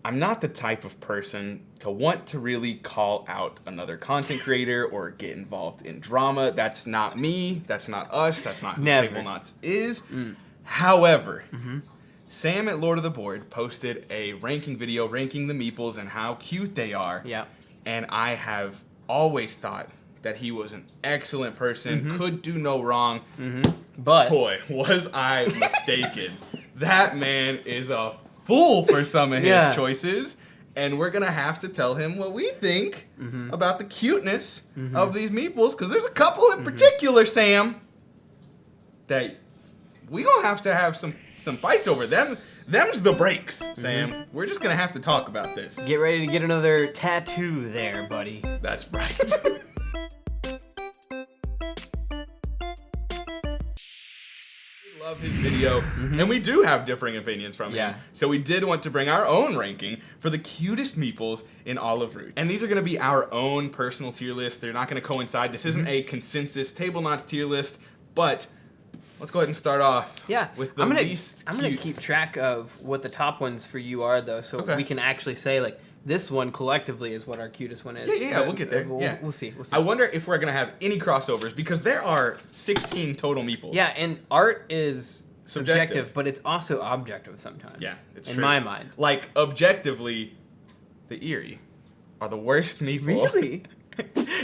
I'm not the type of person to want to really call out another content creator or get involved in drama. That's not me. That's not us. That's not who Tablenauts is. However, Sam at Lord of the Board posted a ranking video ranking the Meeples and how cute they are. Yeah. And I have always thought that he was an excellent person, could do no wrong. But boy, was I mistaken. That man is a fool for some of his choices, and we're gonna have to tell him what we think about the cuteness of these Meeples, because there's a couple in particular, Sam, that we gonna have to have some fights over them. Them's the breaks, Sam. We're just gonna have to talk about this. Get ready to get another tattoo there, buddy. That's right. Love his video, and we do have differing opinions from him. So we did want to bring our own ranking for the cutest Meeples in all of Root. And these are going to be our own personal tier list. They're not going to coincide. This isn't a consensus Tablenauts tier list, but let's go ahead and start off with the least I'm going to keep track of what the top ones for you are, though, so we can actually say, like, this one collectively is what our cutest one is. Yeah, we'll get there. We'll see. I wonder if we're going to have any crossovers, because there are 16 total Meeples. Yeah, and art is subjective, but it's also objective sometimes. Yeah, it's true. In my mind. Like, objectively, the Eerie are the worst Meeple Really?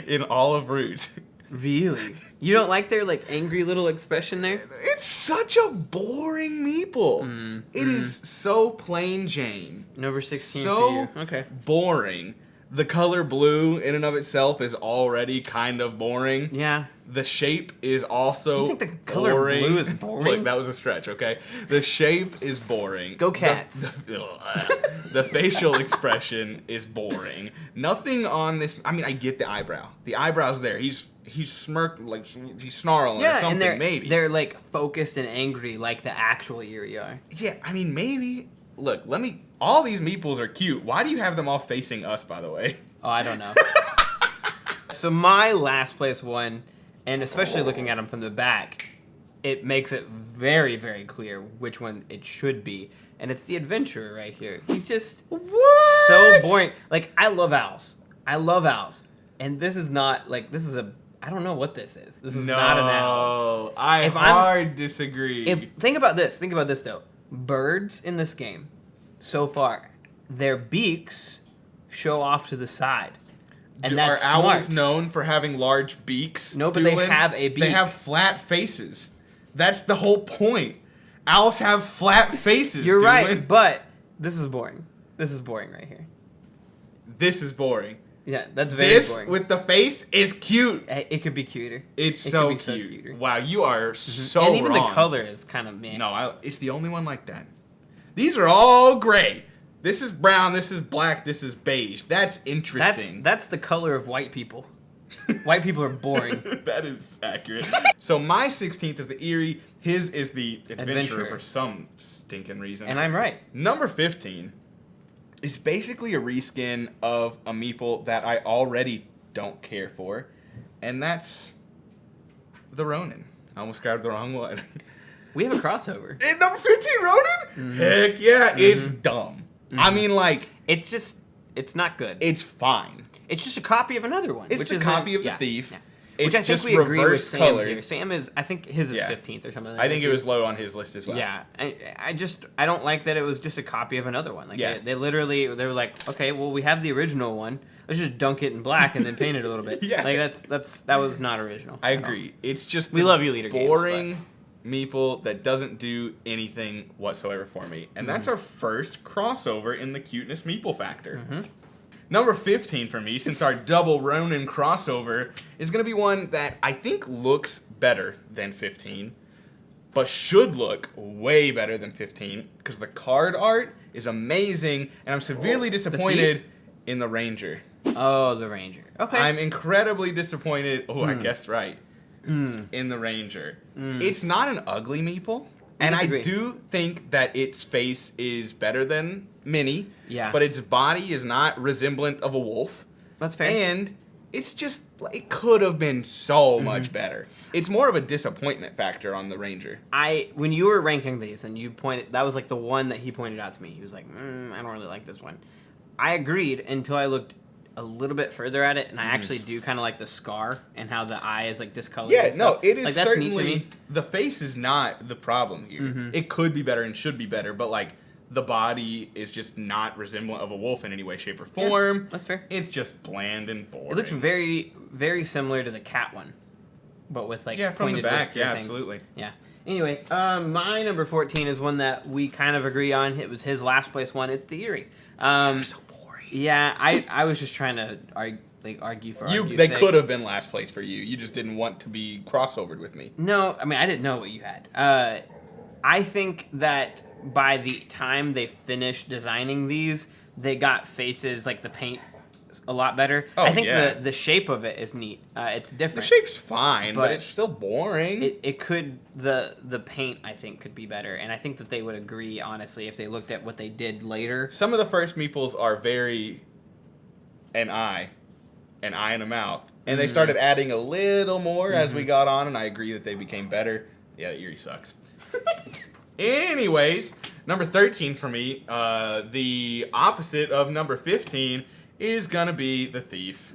in all of Root. Really? You don't like their, like, angry little expression there? It's such a boring Meeple. It is so plain Jane. Number 16 so for you. Okay. boring. The color blue in and of itself is already kind of boring. Yeah. The shape is also You think the color blue is boring? Look, that was a stretch, okay? The shape is boring. Go Cats. The facial expression is boring. Nothing on this... I mean, I get the eyebrow. The eyebrow's there. He's smirked, like, he's snarling or something, and maybe. they're, like, focused and angry like the actual Eerie are. Yeah, I mean, maybe... Look, all these Meeples are cute. Why do you have them all facing us, by the way? Oh, I don't know. So my last place one, and especially looking at them from the back, it makes it very, very clear which one it should be. And it's the Adventurer right here. He's just so boring. Like, I love owls. And this is not, like, I don't know what this is. This is not an owl. No, I disagree. Think about this, though. Birds in this game, so far, their beaks show off to the side. And that's are owls smart. known for having large beaks? No, but Doolin? they have a beak. They have flat faces. That's the whole point. Owls have flat faces. You're Doolin. right, but this is boring. This is boring right here. This is boring. Yeah, that's very boring. This with the face is cute. It could be cuter. It's so cute. Wow, you are so And even wrong. the color is kind of meh. No, it's the only one like that. These are all gray. This is brown, this is black, this is beige. That's interesting. That's the color of white people. White people are boring. That is accurate. So my 16th is the Eerie. His is the Adventurer for some stinking reason. And I'm right. Number 15 is basically a reskin of a Meeple that I already don't care for. And that's the Ronin. I almost grabbed the wrong one. We have a crossover. And number 15, Ronin? Heck yeah, it's dumb. I mean, like... It's not good. It's fine. It's just a copy of another one. It's the copy of the Thief. Yeah. It's Which I think just we agree with reverse Sam colored. here. Sam is, I think his is 15th or something like that. I think it was low on his list as well. Yeah. I don't like that it was just a copy of another one. Like they were like, okay, well, we have the original one. Let's just dunk it in black and then paint it a little bit. Like that was not original. I agree. It's just we love you, leader boring games, Meeple that doesn't do anything whatsoever for me. And that's our first crossover in the cuteness Meeple factor. Number 15 for me, since our double Ronin crossover, is going to be one that I think looks better than 15, but should look way better than 15, because the card art is amazing, and I'm severely disappointed in the Ranger. Oh, the Ranger. Okay. I'm incredibly disappointed. Oh, I guessed right. In the Ranger. It's not an ugly Meeple. And I do think that its face is better than Minnie. Yeah. But its body is not resemblant of a wolf. That's fair. And it's just, it could have been so much better. It's more of a disappointment factor on the Ranger. When you were ranking these and you pointed, that was like the one that he pointed out to me. He was like, I don't really like this one. I agreed until I looked a little bit further at it, and I actually do kind of like the scar and how the eye is like discolored. Yeah, and stuff. no, it is like, that's certainly, neat to me. the face is not the problem here. It could be better and should be better, but like, the body is just not resemblant of a wolf in any way, shape, or form. Yeah, that's fair. It's just bland and boring. It looks very, very similar to the cat one, but with like from the pointed back. whisker Yeah, things. absolutely. Yeah. Anyway, my number 14 is one that we kind of agree on. It was his last place one. It's the Eerie. So boring. Yeah, I was just trying to argue for argument's They sake. could have been last place for you. You just didn't want to be crossovered with me. No, I mean I didn't know what you had. I think that by the time they finished designing these, they got faces like the paint a lot better. Oh, I think yeah. the shape of it is neat. It's The different. shape's fine, but But it's still boring. It could the paint I think could be better, and I think that they would agree honestly if they looked at what they did later. Some of the first meeples are very an eye and a mouth, and they started adding a little more as we got on, and I agree that they became better. Yeah, Eerie sucks. Anyways, number 13 for me, the opposite of number 15 is gonna be the Thief.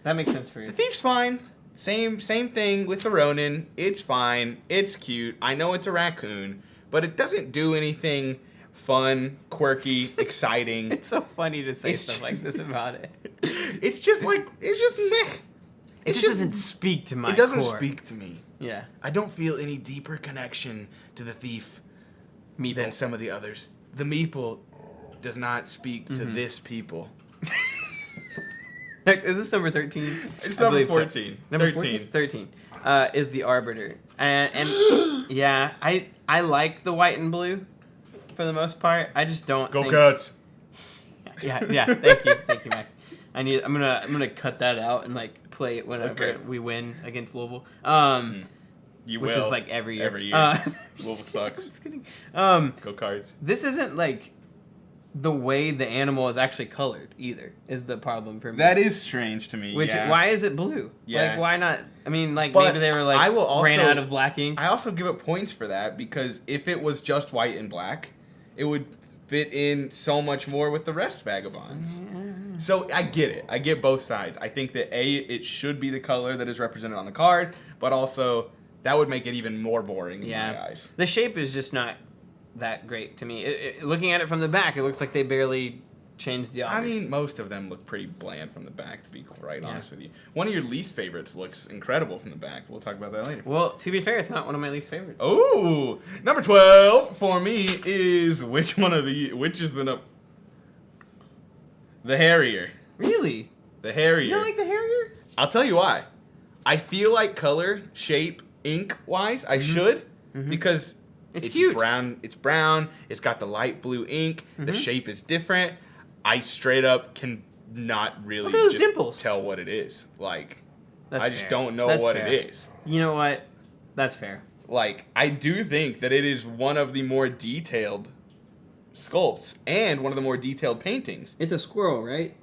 That makes sense for you. The Thief's fine. Same thing with the Ronin. It's fine. It's cute. I know it's a raccoon, but it doesn't do anything fun, quirky, exciting. It's so funny to say It's stuff like this about it. It's just meh. It just doesn't speak to my It doesn't core. speak to me. Yeah. I don't feel any deeper connection to the Thief than some of the others. The Meeple does not speak to this people. Is this number 13? It's I number believe so. 14. Number 13. 13 is the Arbiter. And yeah, I like the white and blue for the most part. I just don't Go think... Cats! Yeah, thank you, Max. I'm gonna cut that out and like play it whenever we win against Louisville. You which will. is like every year. Every year. Louisville sucks. Just kidding. Go Cards. This isn't like the way the animal is actually colored either. Is the problem for me? That is strange to me. Which yeah. why is it blue? Yeah. Like why not? I mean, like But maybe they were like I will also, ran out of black ink. I also give it points for that because if it was just white and black, it would fit in so much more with the rest vagabonds. So I get it. I get both sides. I think that it should be the color that is represented on the card, but also that would make it even more boring in my eyes. The shape is just not that great to me. Looking at it from the back, it looks like they barely changed the Otters. I mean, most of them look pretty bland from the back, to be quite honest with you. One of your least favorites looks incredible from the back. We'll talk about that later. Well, to be fair, it's not one of my least favorites. Oh, number 12 for me is which is the Harrier. Really? The Harrier. You don't like the Harrier? I'll tell you why. I feel like color, shape, ink wise, I should because It's cute. brown. It's brown. It's got the light blue ink. The shape is different. I straight up can not really Look at those just dimples. tell what it is. Like, That's I just fair. don't know That's what fair. it is. You know what? That's fair. Like, I do think that it is one of the more detailed sculpts and one of the more detailed paintings. It's a squirrel, right?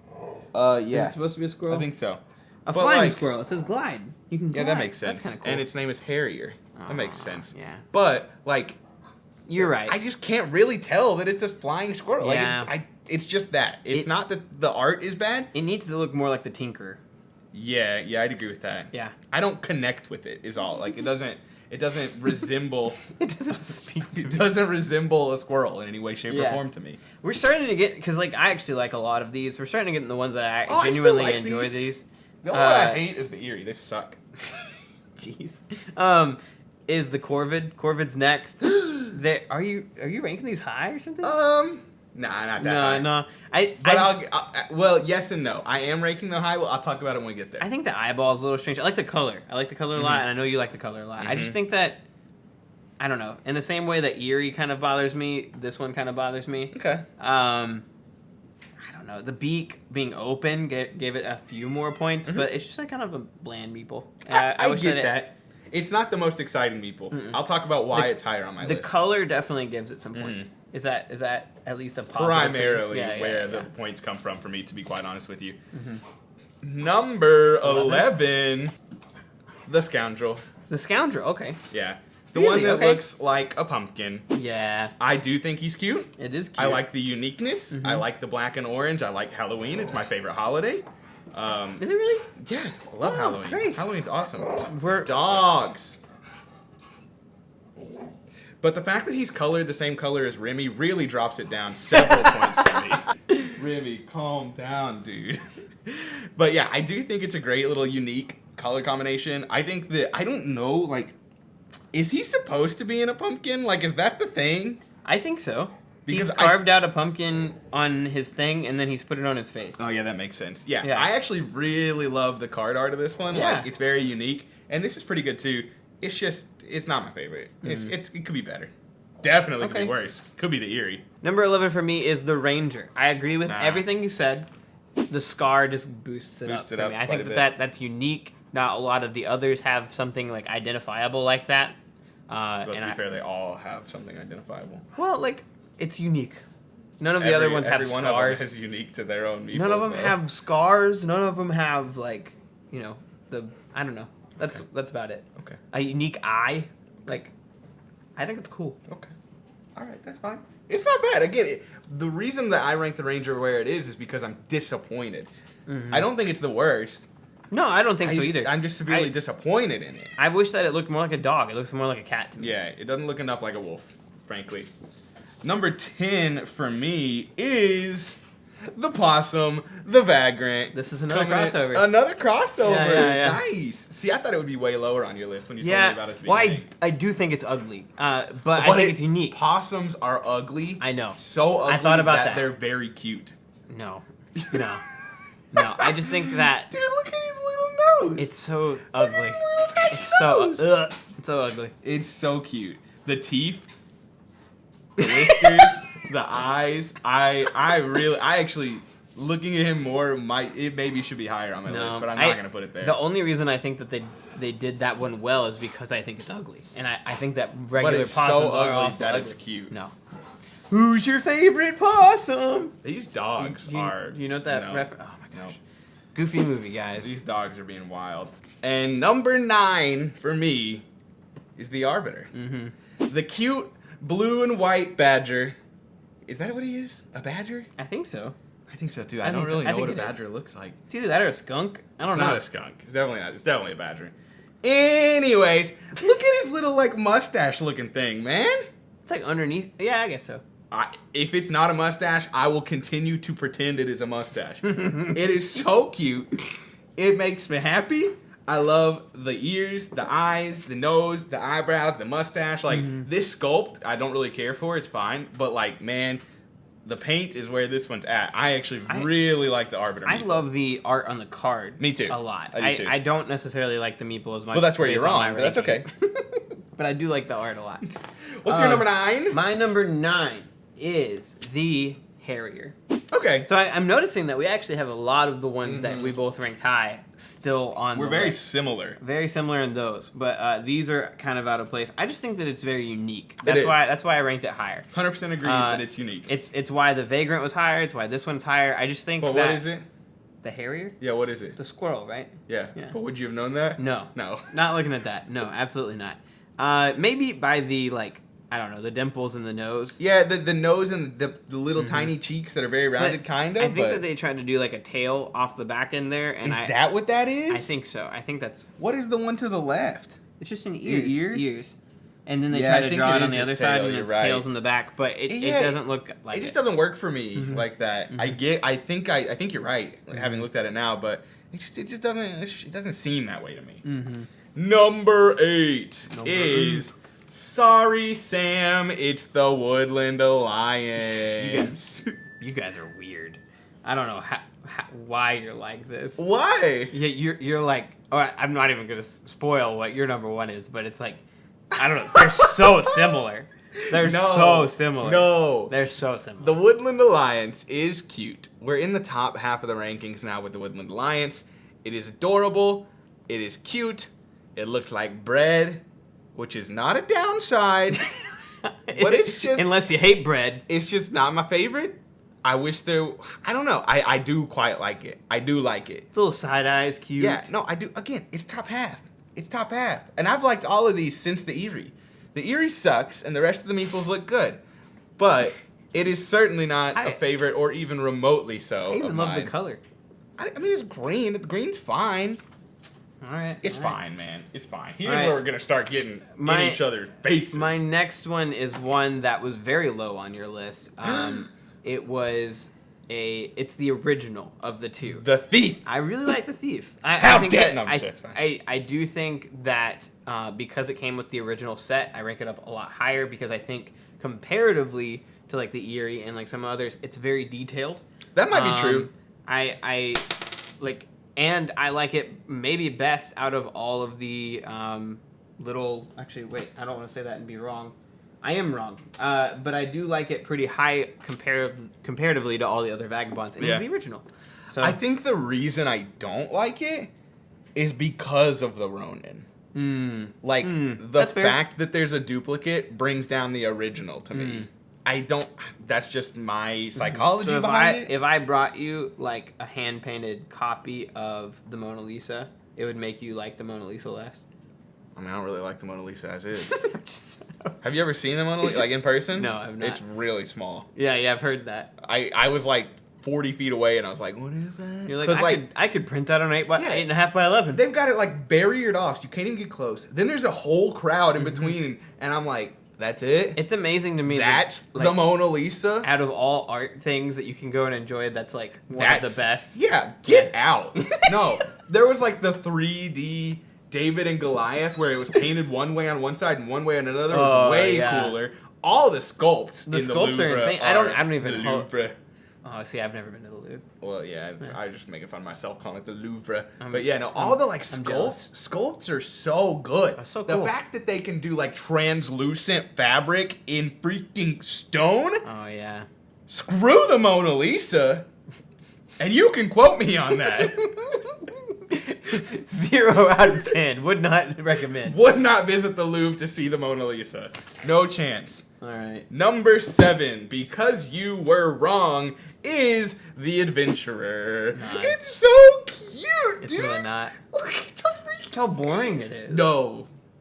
Yeah. Is it supposed to be a squirrel? I think so. A But, flying like, squirrel. It says glide. You can glide. Yeah, that makes sense. That's kind of cool. And its name is Harrier. That makes sense. Yeah. But, like, You're right. I just can't really tell that it's a flying squirrel. Yeah. Like, it's just that. It's not that the art is bad. It needs to look more like the Tinker. Yeah, I'd agree with that. Yeah. I don't connect with it, is all. Like, it doesn't resemble... It doesn't speak to It me. doesn't resemble a squirrel in any way, shape, or Yeah. form to me. We're starting to get, because like I actually like a lot of these. We're starting to get in the ones that I Oh, I still genuinely like enjoy these. these. The only one I hate is the Eerie. They suck. Jeez. Is the Corvid. Corvid's next. Are you ranking these high or something? Nah, not that high. No. Well, yes and no. I am ranking them high. Well, I'll talk about it when we get there. I think the eyeball is a little strange. I like the color. I like the color a lot, and I know you like the color a lot. I just think that, I don't know. In the same way that Eerie kind of bothers me, this one kind of bothers me. Okay. I don't know. The beak being open gave it a few more points, but it's just like kind of a bland meeple. I wish get that. It's not the most exciting meeple. I'll talk about why it's higher on my The list. color definitely gives it some points. Is that at least a positive? Primarily Yeah, where yeah. the points come from for me, to be quite honest with you. Number 11, the Scoundrel. The Scoundrel, okay. Yeah. The Really? one that Okay. looks like a pumpkin. Yeah. I do think he's cute. It is cute. I like the uniqueness. I like the black and orange. I like Halloween. It's my favorite holiday. Is it really? Yeah, I love Oh, Halloween. great. Halloween's awesome. We're Dogs. But the fact that he's colored the same color as Remy really drops it down several points for me. Remy, calm down, dude. But yeah, I do think it's a great little unique color combination. I think that, I don't know, like, is he supposed to be in a pumpkin? Like, is that the thing? I think so. Because He's carved out a pumpkin on his thing, and then he's put it on his face. Oh yeah, that makes sense. Yeah, Yeah. I actually really love the card art of this one. Yeah. Like, it's very unique, and this is pretty good too. It's just, it's not my favorite. It could be better. Definitely could Okay. be worse. Could be the Eerie. Number 11 for me is the Ranger. I agree with everything you said. The scar just boosts it Boosts up it for up me. I quite think a that's unique. Not a lot of the others have something like identifiable like that. But to be fair, they all have something identifiable. Well, like, it's unique. None of the other ones have every one scars. of them is unique to their own. None of them though. have scars. None of them have, like, you know, I don't know. That's about it. Okay. A unique eye. Like, I think it's cool. Okay. All right, that's fine. It's not bad. Again, the reason that I rank the Ranger where it is because I'm disappointed. I don't think it's the worst. No, I don't think so either. I'm just severely disappointed in it. I wish that it looked more like a dog. It looks more like a cat to me. Yeah, it doesn't look enough like a wolf, frankly. Number 10 for me is the Possum, the Vagrant. This is another Coming in- crossover. Another crossover. Yeah. Nice. See, I thought it would be way lower on your list when you told me about it. At the Well, beginning. I do think it's ugly, but I think it's unique. Possums are ugly. I know. So ugly I thought about that. they're very cute. No. No. I just think that Dude, look at his little nose. it's so Look ugly. at his little tiny It's so nose. it's so ugly. It's so cute. The teeth, the whiskers, the eyes. I actually, looking at him more, maybe should be higher on my list, but I'm not gonna put it there. The only reason I think that they did that one well is because I think it's ugly, and I think that regular but it's possums so are ugly also that ugly. it's cute. No. Who's your favorite possum? These dogs are. Do you know what that no, reference? Oh my gosh. no. Goofy movie, guys. These dogs are being wild. And number 9 for me is the Arbiter. The cute blue and white badger. Is that what he is? A badger? I think so. I think so too. I I don't think so. really I know think what a it is. badger looks like. It's either that or a skunk. I don't It's know. not a skunk. It's definitely not. It's definitely a badger. Anyways, look at his little like mustache looking thing, man. It's like underneath. Yeah, I guess so. If it's not a mustache, I will continue to pretend it is a mustache. It is so cute. It makes me happy. I love the ears, the eyes, the nose, the eyebrows, the mustache. Like, this sculpt, I don't really care for. It's fine. But, like, man, the paint is where this one's at. I actually really like the Arbiter. I meeple. love the art on the card. Me too. A lot. I do too. I don't necessarily like the meeple as much. Well, that's where based you're on my wrong, but that's okay. ranking. But I do like the art a lot. What's your number 9? My number 9 is the Harrier. Okay. So I'm noticing that we actually have a lot of the ones that we both ranked high still on We're the very list. similar. Very similar in those, but these are kind of out of place. I just think that it's very unique. It That's is. why I ranked it higher. 100% agree that it's unique. It's why the Vagrant was higher. It's why this one's higher. I just think But that what is it? the Harrier, Yeah, what is it? the squirrel, right? Yeah. Yeah. But would you have known that? No, No. not looking at that. No, absolutely not. Maybe by the I don't know, the dimples in the nose. Yeah, the nose and the little tiny cheeks that are very rounded, But kind of. I think but that they tried to do like a tail off the back end there, and is that what that is? I think so. I think that's What is the one to the left? it's just an Your ears, ear? and then they Yeah, try I to think draw it it on is the his other side, tail, and you're it's right. tails in the back, but it Yeah, doesn't look like It just doesn't work for me Mhm. like that. I think you're right, having looked at it now, but it just doesn't seem that way to me. Mm-hmm. Number 8 Number is Sorry Sam, it's the Woodland Alliance. You guys are weird. I don't know why you're like this. Why? Yeah, you're like. Oh, I'm not even gonna spoil what your number 1 is, but it's like, I don't know. They're so similar. They're so similar. No. They're so similar. The Woodland Alliance is cute. We're in the top half of the rankings now with the Woodland Alliance. It is adorable. It is cute. It looks like bread, which is not a downside. But it's just unless you hate bread. it's just not my favorite. I wish there. I don't know. I do quite like it. I do like it. It's a little side eyes, cute. Yeah, no, I do. Again, it's top half. It's top half. And I've liked all of these since the Eerie. The Eerie sucks, and the rest of the Meeples look good. But it is certainly not a favorite or even remotely so. I even love the mine. color. I mean, it's green. The green's fine. All right. It's all right. fine, man. It's fine. Here's right. where we're going to start getting in each other's faces. My next one is one that was very low on your list. It's the original of the two. The Thief. I really like the Thief. How dare no, that's fine. I do think that because it came with the original set, I rank it up a lot higher because I think comparatively to like the Eerie and like some others, it's very detailed. That might be true. I like, and I like it maybe best out of all of the little. Actually, wait, I don't want to say that and be wrong. I am wrong, but I do like it pretty high comparatively to all the other Vagabonds, and it's the original. So I think the reason I don't like it is because of the Ronin. The fact that there's a duplicate brings down the original to me. I don't. That's just my psychology behind it. If I brought you like a hand painted copy of the Mona Lisa, it would make you like the Mona Lisa less. I mean, I don't really like the Mona Lisa as is. Have you ever seen the Mona Lisa, like in person? No, I've not. It's really small. Yeah, I've heard that. I was like 40 feet away, and I was like, "What is that?" You're like, I could print that on 8.5 by 11. They've got it like barriered off, so you can't even get close. Then there's a whole crowd in between, and I'm like, "That's it." It's amazing to me. That's that, the Mona Lisa. Out of all art things that you can go and enjoy, that's like one of the best. Yeah, get out. No, there was like the 3D David and Goliath where it was painted one way on one side and one way on another. It was way cooler. All the sculpts in the sculpts Louvre are insane. I don't even the know. Louvre. Oh, see, I've never been to the Louvre. Well, yeah, I was just making fun of myself calling it the Louvre. But yeah, no, all the like sculpts are so good. That's so cool. The fact that they can do like translucent fabric in freaking stone. Oh yeah. Screw the Mona Lisa. And you can quote me on that. 0 out of 10. Would not recommend. Would not visit the Louvre to see the Mona Lisa. No chance. All right. Number 7, because you were wrong, is The Adventurer. Nice. It's so cute, It's dude. really not. Look at the freaking... Look how boring it is.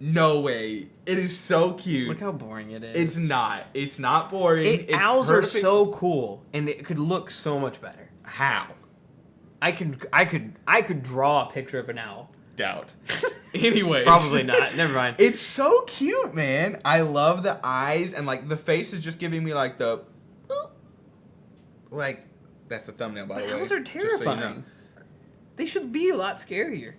No way. It is so cute. Look how boring it is. It's not. It's not boring. Owls are so cool, and it could look so much better. How? I could draw a picture of an owl. Doubt. Anyways. Probably not. Never mind. It's so cute, man. I love the eyes, and like the face is just giving me like the boop. Like that's the thumbnail, by the way. Owls are just so you terrifying. know. They should be a lot scarier.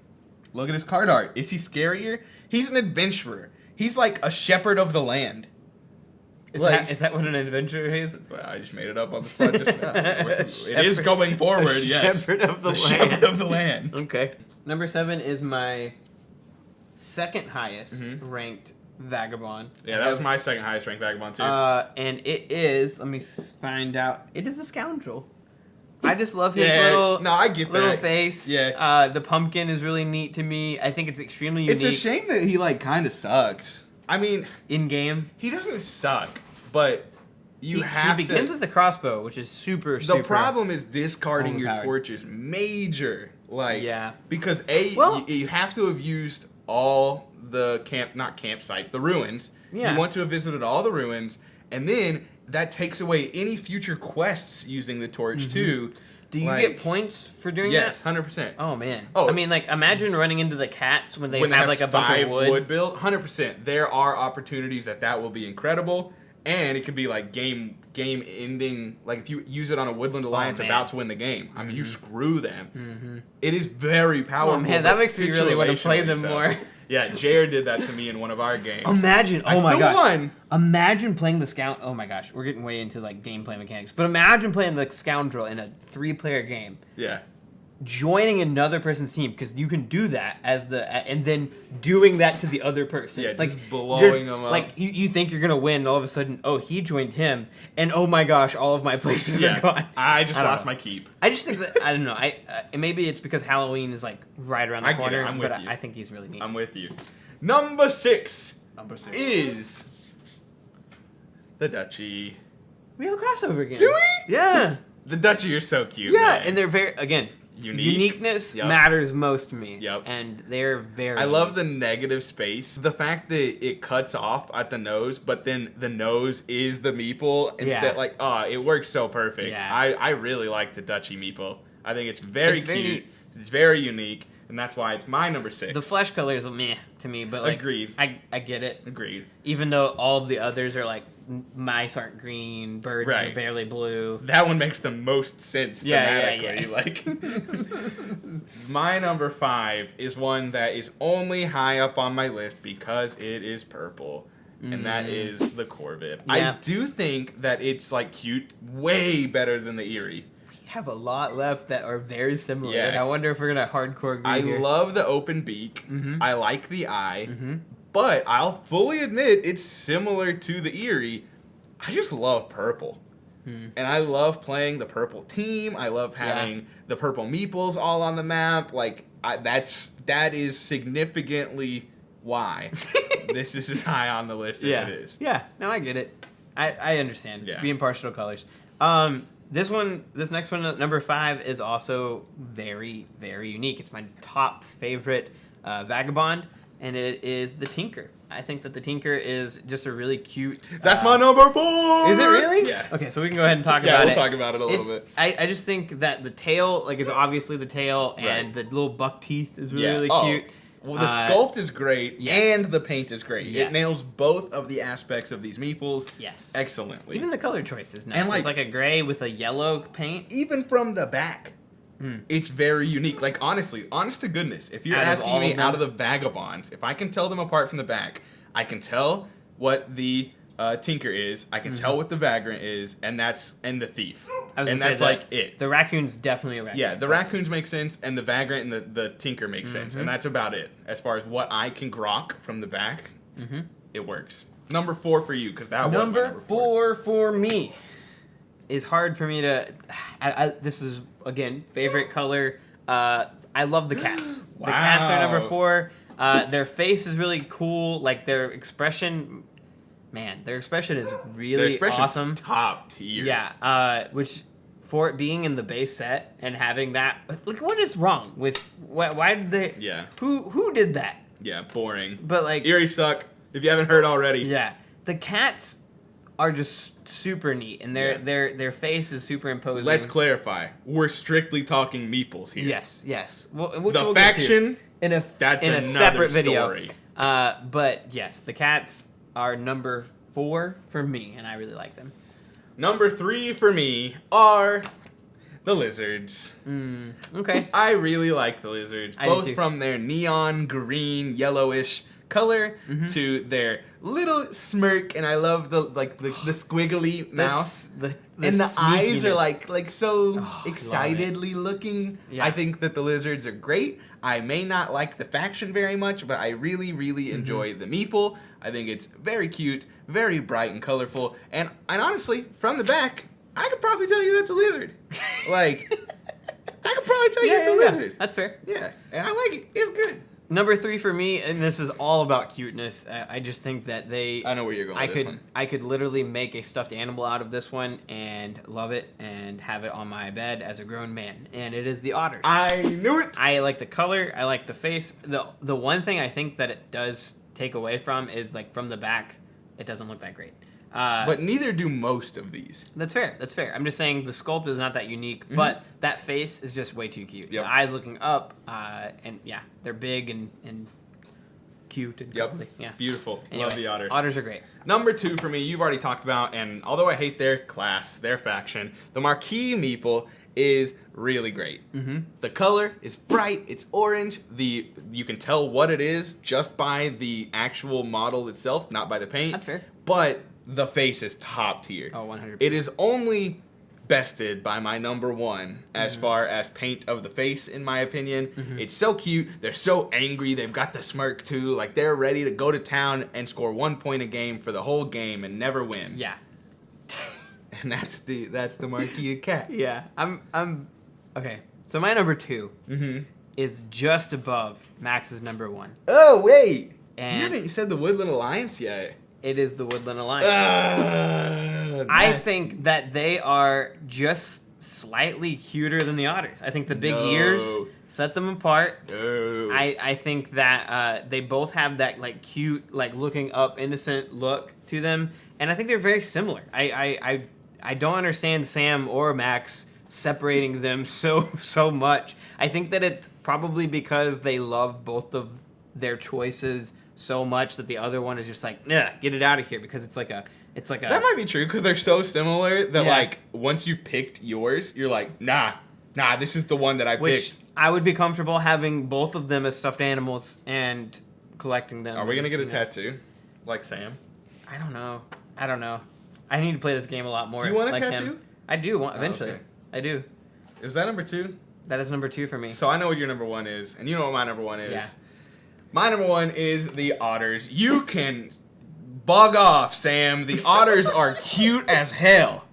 Look at his card art. Is he scarier? He's an adventurer. He's like a shepherd of the land. Is that what an adventurer is? Well, I just made it up on the spot just now. It is going forward, yes. Shepherd of the land. Shepherd of the land. Okay. Number 7 is my second highest ranked Vagabond. Yeah, that was my second highest ranked Vagabond too. And it is, let me find out, it is a Scoundrel. I just love his little face. Yeah. The pumpkin is really neat to me. I think it's extremely unique. It's a shame that he like kind of sucks. I mean, in game, he doesn't suck, but he begins with a crossbow, which is super. The problem is discarding your torch is major. Like, because you have to have used all the the ruins. Yeah. You want to have visited all the ruins, and then that takes away any future quests using the torch too. Do you get points for doing that? Yes, 100%. Oh man. Oh, I mean, like, imagine running into the cats when they have like a bunch of wood built. 100%. There are opportunities that will be incredible, and it could be like game ending. Like if you use it on a Woodland Alliance about to win the game, I mean, you screw them. It is very powerful. Oh man, that makes me really want to play them more. Yeah, Jared did that to me in one of our games. Imagine, I still won. Imagine playing the Scoundrel. Oh my gosh, we're getting way into like gameplay mechanics. But imagine playing the Scoundrel in a 3-player game. Yeah. Joining another person's team, because you can do that and then doing that to the other person. Yeah, like just blowing them up. Like you think you're gonna win, and all of a sudden, oh, he joined him, and oh my gosh, all of my places are gone. I just lost my keep. I just think that I don't know. Maybe it's because Halloween is like right around the corner. I'm with you. I think he's really neat. I'm with you. Number 6 is the Duchy. We have a crossover again. Do we? Yeah. The Duchy are so cute. Yeah, man. and they're very, again, uniqueness Yep. matters most to me. Yep. And they're very I love the negative space. The fact that it cuts off at the nose, but then the nose is the meeple instead. Yeah. It works so perfect. Yeah. I really like the Duchy meeple. I think it's very It's very cute. neat. It's very unique, and that's why it's my number 6. The flesh color is meh to me, but like, Agreed. I get it. Agreed. Even though all of the others are like mice aren't green, birds are Right. barely blue. That one makes the most sense Yeah, thematically. Like, my number 5 is one that is only high up on my list because it is purple, and that is the Corvette. Yeah. I do think that it's like cute, way better than the Erie. We have a lot left that are very similar. Yeah. And I wonder if we're gonna hardcore agree I here. love the open beak. Mhm. I like the eye. Mhm. But I'll fully admit it's similar to the Erie. I just love purple. And I love playing the purple team. I love having the purple meeples all on the map. Like, that is significantly why this is as high on the list as Yeah. it is. Yeah. No, I get it. I understand. Yeah. Being partial to colors. This next one, number 5, is also very, very unique. It's my top favorite vagabond, and it is the Tinker. I think that the Tinker is just a really cute. That's my number 4! Is it really? Yeah. Okay, so we can go ahead and talk Yeah, about we'll it. talk about it a little bit. I just think that the tail, like, is obviously the tail, and the little buck teeth is really, really cute. Well, the sculpt is great, yes. and the paint is great. Yes. It nails both of the aspects of these meeples Yes. excellently. Even the color choice is nice. And, It's like a gray with a yellow paint. Even from the back, it's very unique. Like, honestly, honest to goodness, if you're Out of asking all me of them? out of the vagabonds, if I can tell them apart from the back, I can tell what the Tinker is, I can tell what the Vagrant is, and the Thief. I was And gonna say that's like that it. The raccoon's definitely a raccoon. Yeah, the raccoons make sense, and the Vagrant and the Tinker make sense, and that's about it. As far as what I can grok from the back, it works. Number 4 for you, because that was my Number 4 for me is hard for me to. This is again favorite color. I love the cats. The cats are number Wow. 4. Their face is really cool. Like their expression, man, their expression is Their really expression's awesome. top tier. Yeah, which for it being in the base set and having that, like, what is wrong with why did they? Yeah. Who did that? Yeah, boring. But like, Erie suck, if you haven't heard already. yeah, the cats are just super neat, and their face is super imposing. Let's clarify. We're strictly talking meeples here. Yes. Well, which The we'll get to faction, in a that's in a another separate video. story. But yes, the cats are number 4 for me, and I really like them. Number 3 for me are the lizards. Okay. I really like the lizards, I do both too. from their neon green, yellowish color to their little smirk, and I love the squiggly mouth. And the eyes are like so Oh, excitedly looking. Yeah. I think that the lizards are great. I may not like the faction very much, but I really, really enjoy the meeple. I think it's very cute, very bright and colorful, and honestly, from the back, I could probably tell you that's a lizard. Like, I could probably tell you it's a lizard. That's fair. Yeah, and I like it. It's good. Number 3 for me, and this is all about cuteness. I just think that I know where you're going with this one. I could literally make a stuffed animal out of this one and love it and have it on my bed as a grown man. And it is the Otters. I knew it. I like the color. I like the face. The one thing I think that it does take away from is, like, from the back, it doesn't look that great. But neither do most of these. That's fair. I'm just saying the sculpt is not that unique, but that face is just way too cute. Yep. The eyes looking up, and yeah, they're big and cute and cuddly. Yeah. Beautiful. Anyway, Love the Otters. Otters are great. Number 2 for me, you've already talked about, and although I hate their class, their faction, the Marquis Meeple is really great. The color is bright, it's orange. You can tell what it is just by the actual model itself, not by the paint. That's fair. But the face is top tier. Oh, 100%. It is only bested by my number 1 as far as paint of the face, in my opinion. It's so cute. They're so angry. They've got the smirk too. Like, they're ready to go to town and score 1 point a game for the whole game and never win. Yeah. And that's the Marquis cat. Yeah. I'm okay. So my number 2 is just above Max's number 1. Oh wait, And- you haven't said the Woodland Alliance yet. It is the Woodland Alliance. I I think that they are just slightly cuter than the Otters. I think the big No. ears set them apart. No. I think that they both have that like cute, like looking up, innocent look to them, and I think they're very similar. I don't understand Sam or Max separating them so much. I think that it's probably because they love both of their choices so much that the other one is just like, yeah, get it out of here, because it's like a That might be true because they're so similar that Yeah. like once you've picked yours, you're like, nah, this is the one that I which picked. I would be comfortable having both of them as stuffed animals and collecting them. Are we gonna get a You know. tattoo like Sam? I don't know. I need to play this game a lot more. Do you want a like tattoo? him. I do want eventually. okay. I do. Is that number 2? That is number 2 for me. So I know what your number 1 is, and you know what my number 1 is. Yeah. My number 1 is the Otters. You can bug off, Sam. The Otters are cute as hell.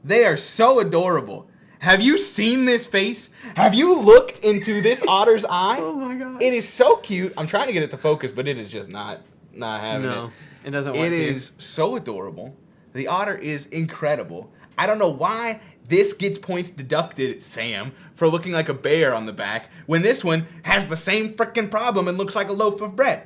They are so adorable. Have you seen this face? Have you looked into this otter's eye? Oh my god. It is so cute. I'm trying to get it to focus, but it is just not having No, it. it doesn't want It to. is so adorable. The otter is incredible. I don't know why this gets points deducted, Sam, for looking like a bear on the back, when this one has the same freaking problem and looks like a loaf of bread.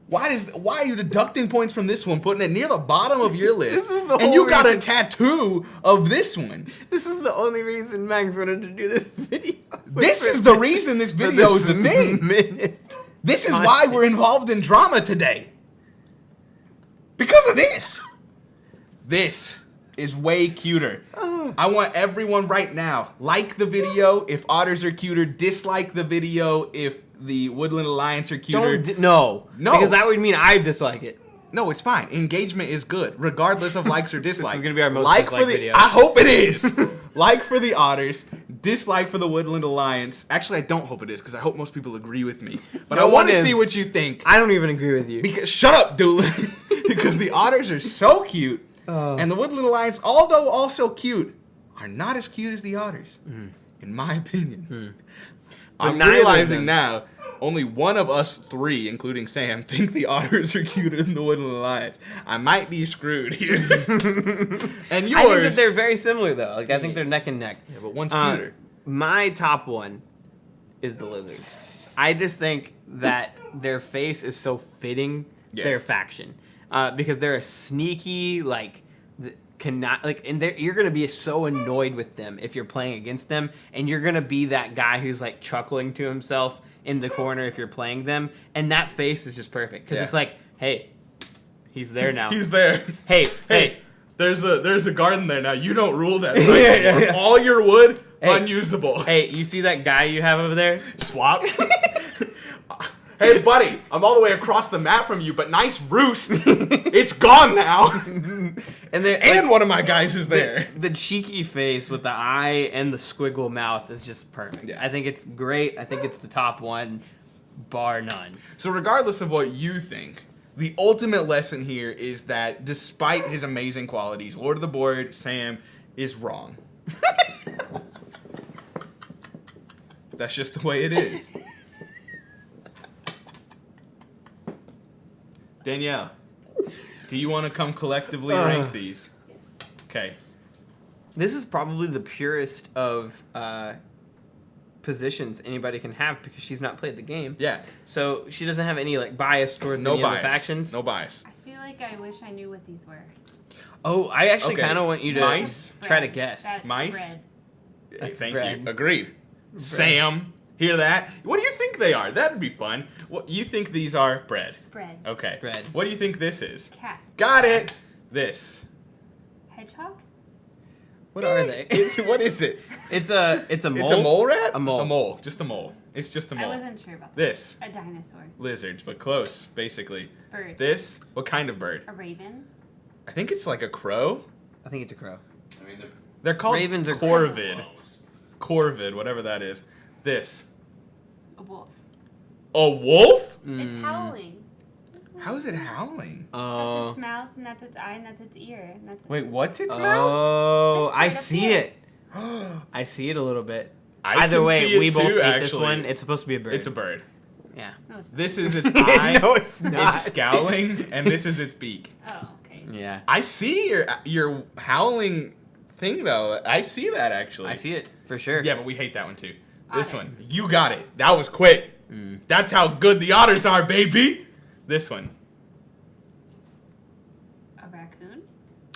Why are you deducting points from this one, putting it near the bottom of your list, This is the and whole you got a reason. tattoo of this one? This is the only reason Max wanted to do this video. This is the reason this video is a thing. Minute. This is why we're involved in drama today. Because of this. This is way cuter. Oh. I want everyone right now, like the video if otters are cuter, dislike the video if the Woodland Alliance are cuter. No. No. Because that would mean I dislike it. No, it's fine. Engagement is good, regardless of likes or dislikes. gonna be our most like disliked for the, video. I hope it is. Like for the Otters, dislike for the Woodland Alliance. Actually, I don't hope it is, because I hope most people agree with me. But No I want one to is. see what you think. I don't even agree with you. Because shut up, Doolin. Because the Otters are so cute, Oh. and the Woodland Alliance, although also cute, are not as cute as the Otters, in my opinion. I'm neither of realizing them. now, only one of us 3, including Sam, think the Otters are cuter than the Woodland Alliance. I might be screwed here. And yours. I think that they're very similar though. Like I think they're neck and neck. Yeah, but one's cuter. My top one is the lizard. I just think that their face is so fitting Yeah. their faction because they're a sneaky cannot and you're gonna be so annoyed with them if you're playing against them, and you're gonna be that guy who's like chuckling to himself in the corner if you're playing them, and that face is just perfect because Yeah. it's like, hey, he's there now. He's there. Hey. There's a garden there now. You don't rule that. Yeah, site yeah, anymore. yeah. All your wood, Hey. unusable. Hey, you see that guy you have over there? Swap. Hey, buddy, I'm all the way across the map from you, but nice roost. It's gone now. And they're And one of my guys is there. The cheeky face with the eye and the squiggle mouth is just perfect. Yeah. I think it's great. I think it's the top one, bar none. So regardless of what you think, the ultimate lesson here is that despite his amazing qualities, Lord of the Board, Sam, is wrong. That's just the way it is. Danielle, do you want to come collectively rank these? Okay. This is probably the purest of positions anybody can have because she's not played the game. Yeah. So she doesn't have any like bias towards No any bias. of the factions. No bias. I feel like I wish I knew what these were. Oh, I actually Okay. kind of want you to Mice? try to Bread. guess. That's Mice? bread. That's Thank bread. you. Agreed. Sam, hear that? What do you think they are? That'd be fun. What you think these are? Bread. Bread. Okay. Bread. What do you think this is? Cat. Got it. This. Hedgehog? What are they? What is it? It's a mole. It's a mole rat? A mole. A mole. Just a mole. It's just a I mole. wasn't sure about that. This. A dinosaur. Lizards, but close, basically. Bird. This. What kind of bird? A raven. I think it's like a crow. I think it's a crow. I mean, They're called Ravens are corvid. close. Corvid, whatever that is. This. A wolf. A wolf? It's howling. How is it howling? That's Oh. its mouth, and that's its eye, and that's its ear. And that's its Wait, what's its mouth? Oh, It's I right up see here. it. I see it a little bit. I Either can way, see it we both too, hate actually. this one. It's supposed to be a bird. It's a bird. Yeah. No, it's not. This is its eye. No, it's not. It's scowling, and this is its beak. Oh, okay. Yeah. I see your howling thing, though. I see that, actually. I see it, for sure. Yeah, but we hate that one, too. This Otter. one. You got it. That was quick. That's how good the Otters are, baby. This one. A raccoon?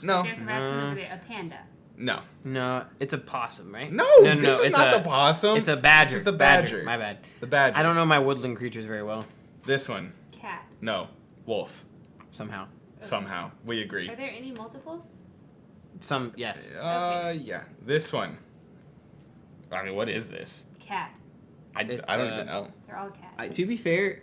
No. There's a raccoon over there. A panda. No. No, it's a possum, right? No, this is it's not the possum. It's a badger. This is the badger. My bad. The badger. I don't know my woodland creatures very well, This one. Cat. No. Wolf. somehow. Somehow. We agree. Are there any multiples? Some, yes. Yeah. This one. I mean, what is this? Cat. I It's, don't even know. They're all cats. To be fair,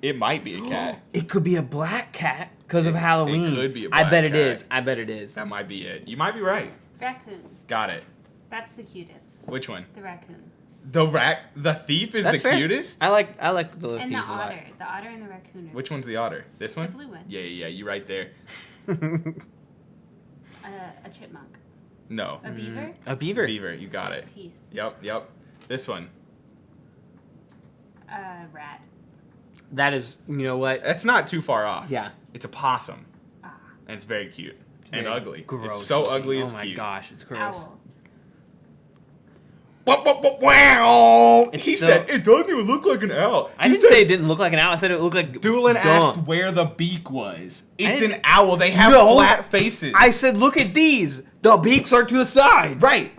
It might be a cat. it could be a black cat because of Halloween. could be a I black bet it cat. is. I bet it is. That might be it. You might be right. Raccoon. Got it. That's the cutest. Which one? The raccoon. The thief is That's the fair. cutest? I like the little And teeth the a lot. otter. The otter and the raccoon. Are Which one's the otter? This one? The blue one. Yeah, you right there. A chipmunk. No. A beaver. A beaver. Beaver, you got it. Teeth. Yep. This one. A rat. That is, you know what? That's not too far off. Yeah. It's a possum. Ah. And it's very cute. And Very ugly. Gross. It's so ugly, it's oh my cute. gosh, it's gross. Owl. Wow! It's He still- said, it doesn't even look like an owl. I He didn't said- say it didn't look like an owl. I said it looked like Doolin dung. asked where the beak was. It's an didn't- owl. They have No. flat faces. I said, look at these. The beaks are to the side. Right.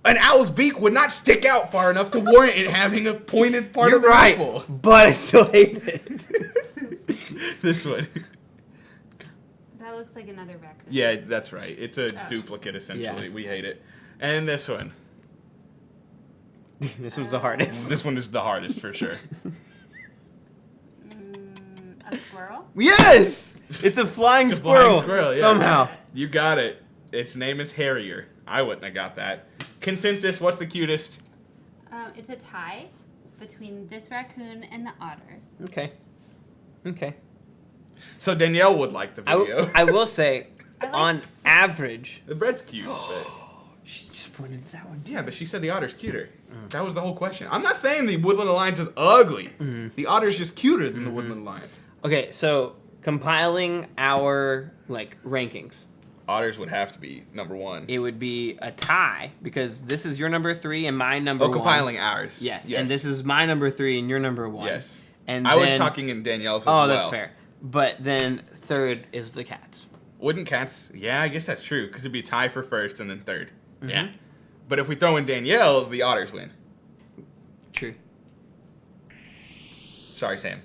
An owl's beak would not stick out far enough to warrant it having a pointed part You're of the right, nipple. but I still hate it. This one. That looks like another raccoon. Yeah, that's right. It's a Oh. duplicate, essentially. Yeah. We hate it. And this one. This one's the hardest. This one is the hardest for sure. A squirrel. Yes! It's a flying It's a flying squirrel. squirrel, yeah. Somehow. You got it. Its name is Harrier. I wouldn't have got that. Consensus, what's the cutest? It's a tie between this raccoon and the otter. Okay. So Danielle would like the video. I will say, I like- on average, The bread's cute. But she just pointed to that one. yeah, but she said the otter's cuter. That was the whole question. I'm not saying the Woodland Alliance is ugly. The otter's just cuter than the Woodland Alliance. Okay, so compiling our rankings, Otters would have to be number one. it would be a tie because this is your number 3 and my number 1. compiling ours. Yes, and this is my number 3 and your number 1. Yes. And I was then- talking in Danielle's as Oh, well. that's fair. But then third is the cats. Wouldn't cats? Yeah, I guess that's true because it'd be a tie for first and then third. Mm-hmm. Yeah. But if we throw in Danielle's, the Otters win. True. Sorry, Sam.